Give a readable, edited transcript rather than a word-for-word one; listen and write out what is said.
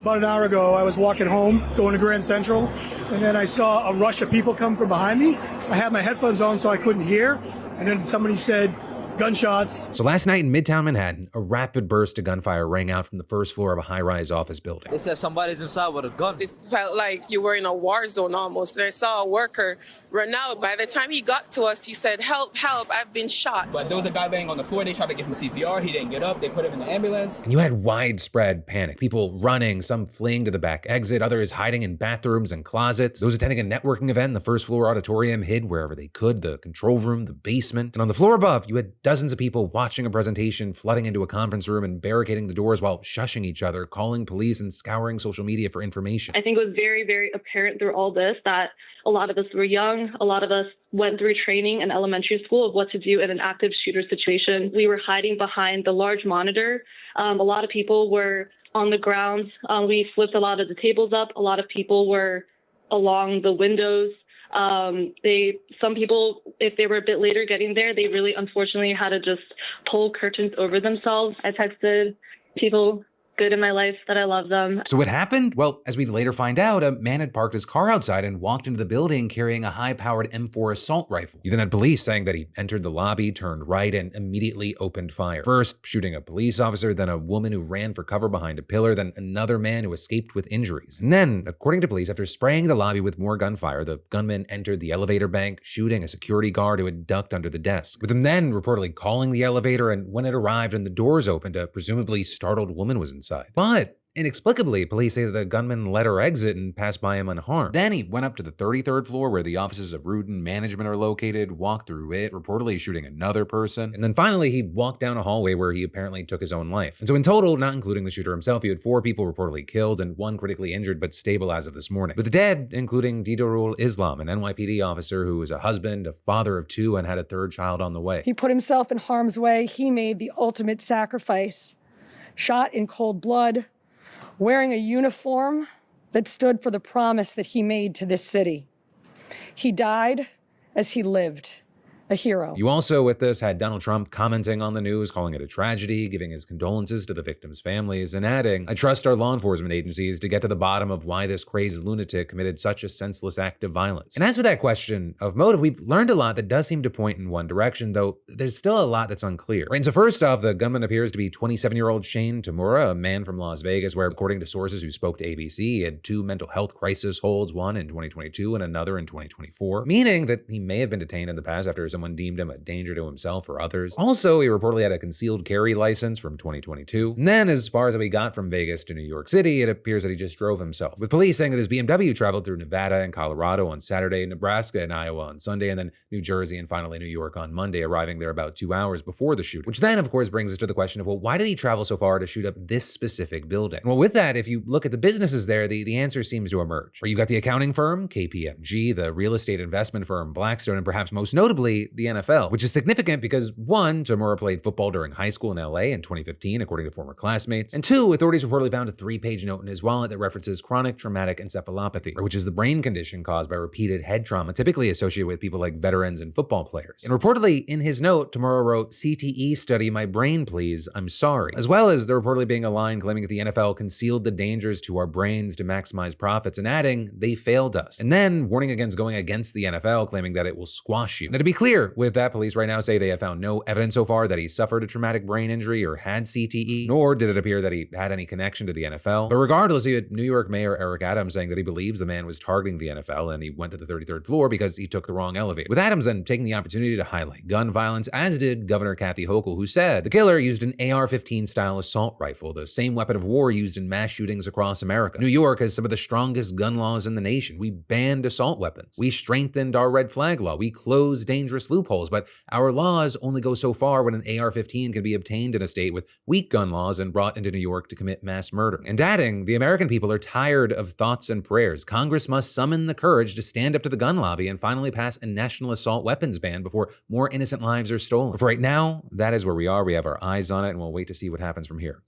About an hour ago, I was walking home, going to Grand Central, and then I saw a rush of people come from behind me. I had my headphones on so I couldn't hear, and then somebody said, "Gunshots." So last night in Midtown Manhattan, a rapid burst of gunfire rang out from the first floor of a high-rise office building. They said somebody's inside with a gun. It felt like you were in a war zone almost. And I saw a worker run out. By the time he got to us, he said, "Help, help, I've been shot." But there was a guy laying on the floor. They tried to give him CPR. He didn't get up. They put him in the ambulance. And you had widespread panic. People running, some fleeing to the back exit, others hiding in bathrooms and closets. Those attending a networking event in the first floor auditorium hid wherever they could, the control room, the basement. And on the floor above, you had dozens of people watching a presentation, flooding into a conference room and barricading the doors while shushing each other, calling police and scouring social media for information. I think it was very, very apparent through all this that a lot of us were young. A lot of us went through training in elementary school of what to do in an active shooter situation. We were hiding behind the large monitor. A lot of people were on the ground. We flipped a lot of the tables up. A lot of people were along the windows. Some people, if they were a bit later getting there, they really unfortunately had to just pull curtains over themselves. I texted people good in my life that I love them. So what happened? Well, as we'd later find out, a man had parked his car outside and walked into the building carrying a high-powered M4 assault rifle. You then had police saying that he entered the lobby, turned right, and immediately opened fire. First, shooting a police officer, then a woman who ran for cover behind a pillar, then another man who escaped with injuries. And then, according to police, after spraying the lobby with more gunfire, the gunman entered the elevator bank, shooting a security guard who had ducked under the desk, with him then reportedly calling the elevator, and when it arrived and the doors opened, a presumably startled woman was inside. But inexplicably, police say that the gunman let her exit and passed by him unharmed. Then he went up to the 33rd floor where the offices of Rudin Management are located, walked through it, reportedly shooting another person. And then finally, he walked down a hallway where he apparently took his own life. And so in total, not including the shooter himself, he had 4 people reportedly killed and 1 critically injured but stable as of this morning. With the dead, including Didarul Islam, an NYPD officer who was a husband, a father of 2, and had a 3rd child on the way. He put himself in harm's way. He made the ultimate sacrifice. Shot in cold blood, wearing a uniform that stood for the promise that he made to this city. He died as he lived, a hero. You also, with this, had Donald Trump commenting on the news, calling it a tragedy, giving his condolences to the victims' families, and adding, "I trust our law enforcement agencies to get to the bottom of why this crazy lunatic committed such a senseless act of violence." And as for that question of motive, we've learned a lot that does seem to point in one direction, though there's still a lot that's unclear. Right, and so first off, the gunman appears to be 27-year-old Shane Tamura, a man from Las Vegas, where, according to sources who spoke to ABC, he had 2 mental health crisis holds, one in 2022 and another in 2024, meaning that he may have been detained in the past after someone deemed him a danger to himself or others. Also, he reportedly had a concealed carry license from 2022. And then, as far as how he got from Vegas to New York City, it appears that he just drove himself, with police saying that his BMW traveled through Nevada and Colorado on Saturday, Nebraska and Iowa on Sunday, and then New Jersey and finally New York on Monday, arriving there about 2 hours before the shooting. Which then, of course, brings us to the question of, well, why did he travel so far to shoot up this specific building? Well, with that, if you look at the businesses there, the answer seems to emerge. Where you got the accounting firm, KPMG, the real estate investment firm, Blackstone, and perhaps most notably, the NFL, which is significant because 1, Tamura played football during high school in LA in 2015, according to former classmates, and 2, authorities reportedly found a 3-page note in his wallet that references chronic traumatic encephalopathy, which is the brain condition caused by repeated head trauma, typically associated with people like veterans and football players. And reportedly, in his note, Tamura wrote, "CTE study my brain, please, I'm sorry," as well as there reportedly being a line claiming that the NFL concealed the dangers to our brains to maximize profits, and adding, "They failed us," and then warning against going against the NFL, claiming that it will squash you. Now, to be clear, with that, police right now say they have found no evidence so far that he suffered a traumatic brain injury or had CTE, nor did it appear that he had any connection to the NFL. But regardless, you had New York Mayor Eric Adams saying that he believes the man was targeting the NFL and he went to the 33rd floor because he took the wrong elevator. With Adams then taking the opportunity to highlight gun violence, as did Governor Kathy Hochul, who said the killer used an AR-15 style assault rifle, the same weapon of war used in mass shootings across America. New York has some of the strongest gun laws in the nation. We banned assault weapons. We strengthened our red flag law. We closed dangerous loopholes, but our laws only go so far when an AR-15 can be obtained in a state with weak gun laws and brought into New York to commit mass murder. And adding, the American people are tired of thoughts and prayers. Congress must summon the courage to stand up to the gun lobby and finally pass a national assault weapons ban before more innocent lives are stolen. But for right now, that is where we are. We have our eyes on it, and we'll wait to see what happens from here.